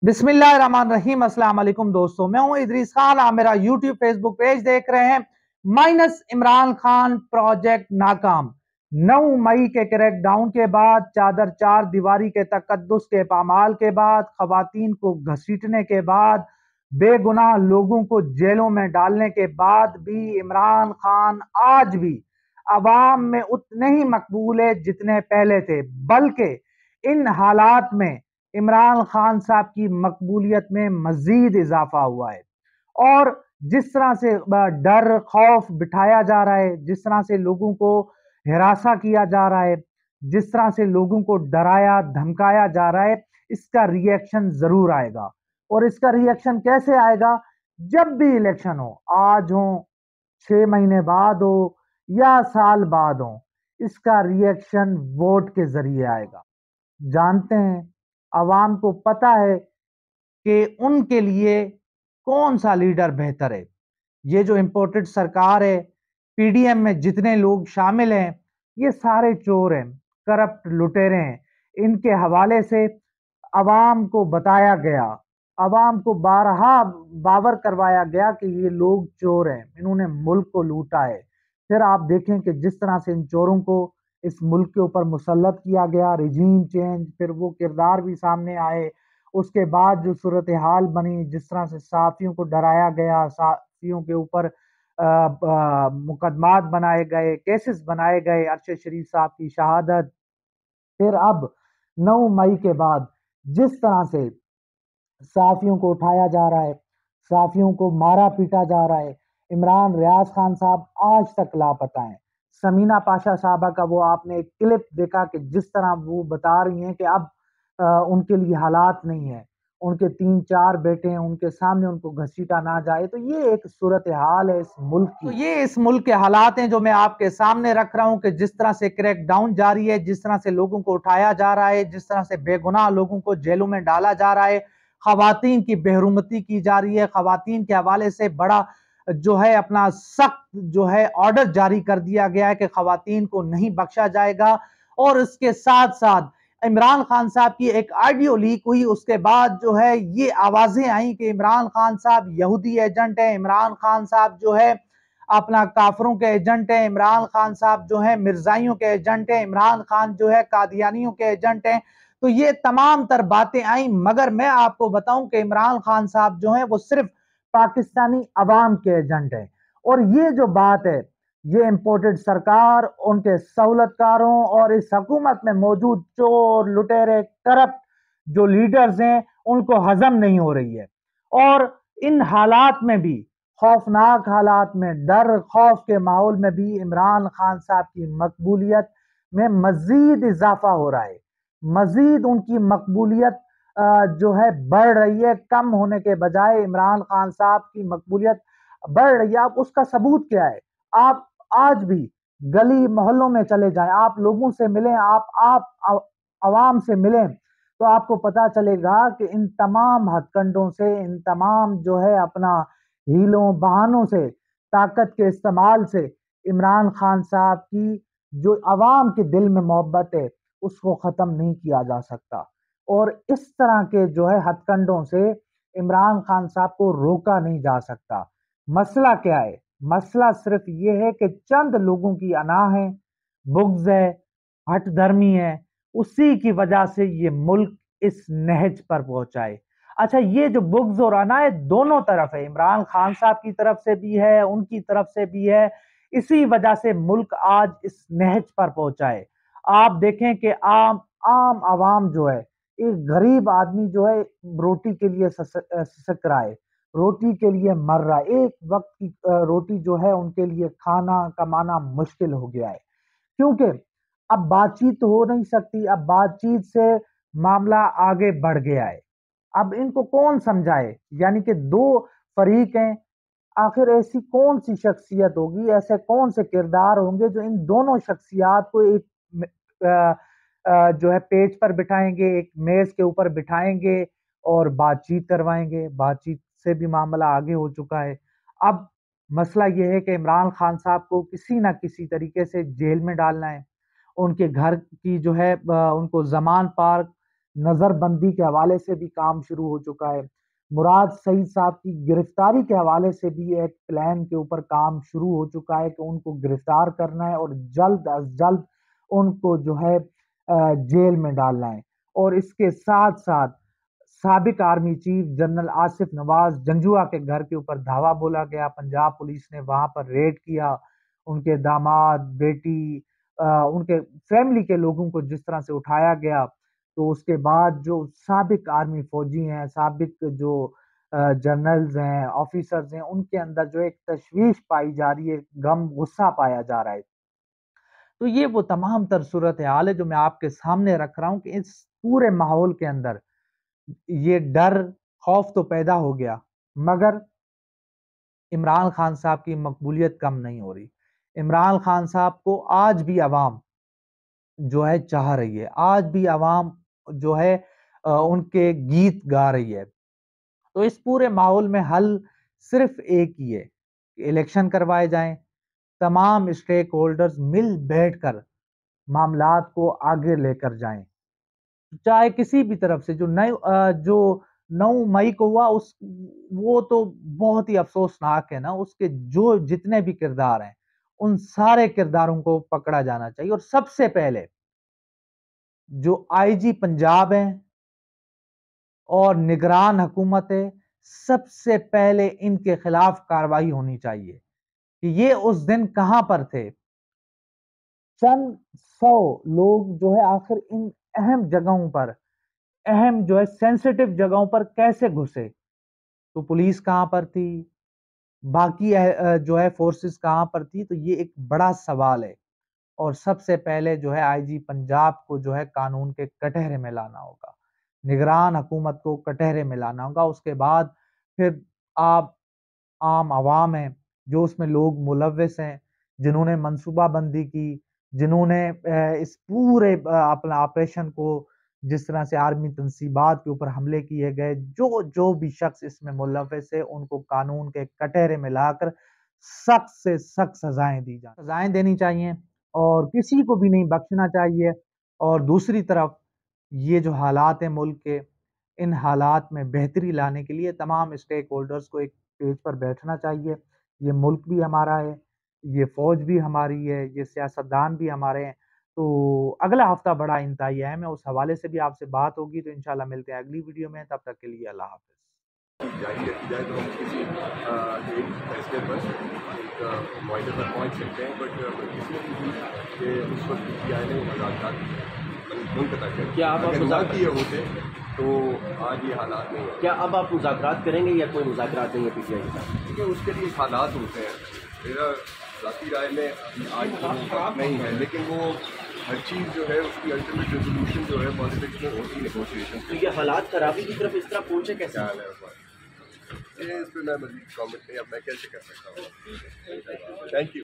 बिस्मिल्लाहिर्रहमानिर्रहीम। अस्सलाम वालेकुम दोस्तों, मैं हूं इदरीस खान। आप मेरा यूट्यूब फेसबुक पेज देख रहे हैं। माइनस इमरान खान प्रोजेक्ट नाकाम। 9 मई के क्रैकडाउन के बाद, चादर चार दीवारी के तकद्दुस के पामाल के बाद, खवातीन को घसीटने के बाद, बेगुनाह लोगों को जेलों में डालने के बाद भी इमरान खान आज भी अवाम में उतने ही मकबूल है जितने पहले थे। बल्कि इन हालात में इमरान खान साहब की मकबूलियत में मजीद इजाफा हुआ है। और जिस तरह से डर खौफ बिठाया जा रहा है, जिस तरह से लोगों को हिरासा किया जा रहा है, जिस तरह से लोगों को डराया धमकाया जा रहा है, इसका रिएक्शन जरूर आएगा। और इसका रिएक्शन कैसे आएगा? जब भी इलेक्शन हो, आज हो, 6 महीने बाद हो या साल बाद हो, इसका रिएक्शन वोट के जरिए आएगा। जानते हैं, अवाम को पता है कि उनके लिए कौन सा लीडर बेहतर है। ये जो इम्पोर्टेड सरकार है, पीडीएम में जितने लोग शामिल हैं, ये सारे चोर हैं, करप्ट लुटेरे हैं। इनके हवाले से अवाम को बताया गया, अवाम को बारहा बावर करवाया गया कि ये लोग चोर हैं, इन्होंने मुल्क को लूटा है। फिर आप देखें कि जिस तरह से इन चोरों को इस मुल्क के ऊपर मुसल्लत किया गया, रिजीम चेंज, फिर वो किरदार भी सामने आए। उसके बाद जो सूरत हाल बनी, जिस तरह से सहाफ़ियों को डराया गया, सहाफ़ियों के ऊपर मुकदमात बनाए गए, केसेस बनाए गए, अरशद शरीफ साहब की शहादत। फिर अब 9 मई के बाद जिस तरह से सहाफ़ियों को उठाया जा रहा है, सहाफ़ियों को मारा पीटा जा रहा है। इमरान रियाज खान साहब आज तक लापता हैं। समीना पाशा साहबा का वो आपने एक क्लिप देखा कि जिस तरह वो बता रही हैं कि अब उनके लिए हालात नहीं है, उनके 3-4 बेटे हैं, उनके सामने उनको घसीटा ना जाए। तो ये एक सूरत हाल है इस मुल्क की। तो ये इस मुल्क के हालात हैं जो मैं आपके सामने रख रहा हूं कि जिस तरह से क्रैक डाउन जारी है, जिस तरह से लोगों को उठाया जा रहा है, जिस तरह से बेगुनाह लोगों को जेलों में डाला जा रहा है, खवातीन की बेहरुमती की जा रही है, खवातीन के हवाले से बड़ा जो है अपना सख्त जो है ऑर्डर जारी कर दिया गया है कि खवातीन को नहीं बख्शा जाएगा। और इसके साथ साथ इमरान खान साहब की एक ऑडियो लीक हुई, उसके बाद जो है ये आवाजें आई कि इमरान खान साहब यहूदी एजेंट है, इमरान खान साहब जो है अपना काफरों के एजेंट है, इमरान खान साहब जो है मिर्जाइयों के एजेंट है, इमरान खान जो है कादियानियों के एजेंट हैं। तो ये तमाम तर बातें आई, मगर मैं आपको बताऊं कि इमरान खान साहब जो है वो सिर्फ पाकिस्तानी अवाम के एजेंट है। और ये जो बात है, ये इंपोर्टेड सरकार, उनके सहूलतकारों और इस हुकूमत में मौजूद चोर लुटेरे करप्ट जो लीडर्स हैं, उनको हजम नहीं हो रही है। और इन हालात में भी, खौफनाक हालात में, डर खौफ के माहौल में भी इमरान खान साहब की मकबूलियत में मजीद इजाफा हो रहा है। मजीद उनकी मकबूलियत जो है बढ़ रही है, कम होने के बजाय इमरान खान साहब की मकबूलियत बढ़ रही है। आप उसका सबूत क्या है? आप आज भी गली मोहल्लों में चले जाएं, आप लोगों से मिलें, आप आवाम से मिलें, तो आपको पता चलेगा कि इन तमाम हथकंडों से, इन तमाम जो है अपना हीलों बहानों से, ताकत के इस्तेमाल से इमरान खान साहब की जो अवाम के दिल में मोहब्बत है, उसको ख़त्म नहीं किया जा सकता। और इस तरह के जो है हथकंडों से इमरान खान साहब को रोका नहीं जा सकता। मसला क्या है? मसला सिर्फ ये है कि चंद लोगों की अना है, बुग़्ज़ है, हठ धर्मी है, उसी की वजह से ये मुल्क इस नहज पर पहुंचा है। अच्छा, ये जो बुग़्ज़ और अना है दोनों तरफ है, इमरान खान साहब की तरफ से भी है, उनकी तरफ से भी है। इसी वजह से मुल्क आज इस नहज पर पहुंचा है। आप देखें कि आम आम आवाम जो है, एक गरीब आदमी जो है रोटी के लिए सिसक रहा है, रोटी के लिए मर रहा है। एक वक्त की रोटी जो है उनके लिए खाना कमाना मुश्किल हो गया है, क्योंकि अब बातचीत हो नहीं सकती। अब बातचीत से मामला आगे बढ़ गया है। अब इनको कौन समझाए? यानी कि दो फरीक हैं, आखिर ऐसी कौन सी शख्सियत होगी, ऐसे कौन से किरदार होंगे जो इन दोनों शख्सियात को एक जो है पेज पर बिठाएंगे, एक मेज के ऊपर बिठाएंगे और बातचीत करवाएंगे। बातचीत से भी मामला आगे हो चुका है। अब मसला यह है कि इमरान खान साहब को किसी ना किसी तरीके से जेल में डालना है। उनके घर की जो है उनको जमान पार्क نظر بندی کے حوالے سے بھی کام شروع ہو چکا ہے، مراد سعید صاحب کی گرفتاری کے حوالے سے بھی ایک پلان کے اوپر کام شروع ہو چکا ہے کہ ان کو گرفتار کرنا ہے اور جلد از جلد ان کو جو ہے جیل میں ڈالنا ہے۔ اور اس کے ساتھ ساتھ سابق آرمی چیف جنرل آصف نواز جنجوعہ کے گھر کے اوپر دھاوا بولا گیا، پنجاب پولیس نے وہاں پر ریڈ کیا، ان کے داماد، بیٹی، ان کے فیملی کے لوگوں کو جس طرح سے اٹھایا گیا، تو اس کے بعد جو سابق آرمی فوجی ہیں، سابق جو جنرلز ہیں، آفیسرز ہیں، ان کے اندر جو ایک تشویش پائی جا رہی ہے، غم، غصہ پایا جا رہا ہے۔ تو یہ وہ تمام تر صورتحال ہے جو میں آپ کے سامنے رکھ رہا ہوں کہ اس پورے ماحول کے اندر یہ ڈر، خوف تو پیدا ہو گیا، مگر عمران خان صاحب کی مقبولیت کم نہیں ہو رہی۔ عمران خان صاحب کو آج بھی عوام جو ہے چاہ رہی ہے، آج بھی عوام جو ہے ان کے گیت گا رہی ہے۔ تو اس پورے ماحول میں حل صرف ایک ہی ہے کہ الیکشن کروائے جائیں، تمام اسٹیک ہولڈرز مل بیٹھ کر معاملات کو آگے لے کر جائیں، چاہے کسی بھی طرف سے۔ جو 9 مئی کو ہوا وہ تو بہت ہی افسوسناک ہے نا، اس کے جو جتنے بھی کردار ہیں ان سارے کرداروں کو پکڑا جانا چاہیے، اور سب سے پہلے جو آئی جی پنجاب ہیں اور نگران حکومت ہے، سب سے پہلے ان کے خلاف کارروائی ہونی چاہیے کہ یہ اس دن کہاں پر تھے۔ چند 100 لوگ جو ہے آخر ان اہم جگہوں پر، اہم جو ہے سینسٹیو جگہوں پر کیسے گھسے؟ تو پولیس کہاں پر تھی، باقی جو ہے فورسز کہاں پر تھی؟ تو یہ ایک بڑا سوال ہے، اور سب سے پہلے جو ہے آئی جی پنجاب کو جو ہے قانون کے کٹہرے میں لانا ہوگا، نگران حکومت کو کٹہرے میں لانا ہوگا۔ اس کے بعد پھر آپ عام عوام ہیں، جو اس میں لوگ ملوث ہیں، جنہوں نے منصوبہ بندی کی، جنہوں نے اس پورے اپنا آپریشن کو، جس طرح سے آرمی تنصیبات کے اوپر حملے کیے گئے، جو بھی شخص اس میں ملوث ہے، ان کو قانون کے کٹہرے میں لا کر سخت سے سخت سزائیں دی جائیں، سزائیں دینی چاہیے، اور کسی کو بھی نہیں بخشنا چاہیے۔ اور دوسری طرف یہ جو حالات ہیں ملک کے، ان حالات میں بہتری لانے کے لیے تمام اسٹیک ہولڈرز کو ایک پیج پر بیٹھنا چاہیے۔ یہ ملک بھی ہمارا ہے، یہ فوج بھی ہماری ہے، یہ سیاستدان بھی ہمارے ہیں۔ تو اگلا ہفتہ بڑا انتہائی اہم ہے، اس حوالے سے بھی آپ سے بات ہوگی، تو انشاءاللہ ملتے ہیں اگلی ویڈیو میں، تب تک کے لیے اللہ حافظ۔ جاری رکھی جائے تو ہم کسی ایک فیصلے پر ایک معاہدے پر پہنچ سکتے ہیں، بٹ اس میں بھی کہ اس وقت پی ٹی آئی نے مذاکرات منقطع کر کیا آپ مذاکرات کیے ہوتے تو آج یہ حالات نہیں ہوتے۔ کیا اب آپ مذاکرات کریں گے یا کوئی مذاکرات نہیں ہے پی ٹی آئی کے ساتھ؟ کیونکہ اس کے لیے حالات ہوتے ہیں، میرا ذاتی رائے میں آج تو وقت نہیں ہے، لیکن وہ ہر چیز جو ہے اس کی الٹیمیٹ ریزولوشن جو ہے پالیٹکس میں ہوتی نیگوشیشن۔ تو یہ حالات خرابی کی طرف اس طرح پہنچے کیسے؟ اس پہ میں مزید کامنٹ نہیں، اب میں کیسے کر سکتا ہوں۔ Thank you.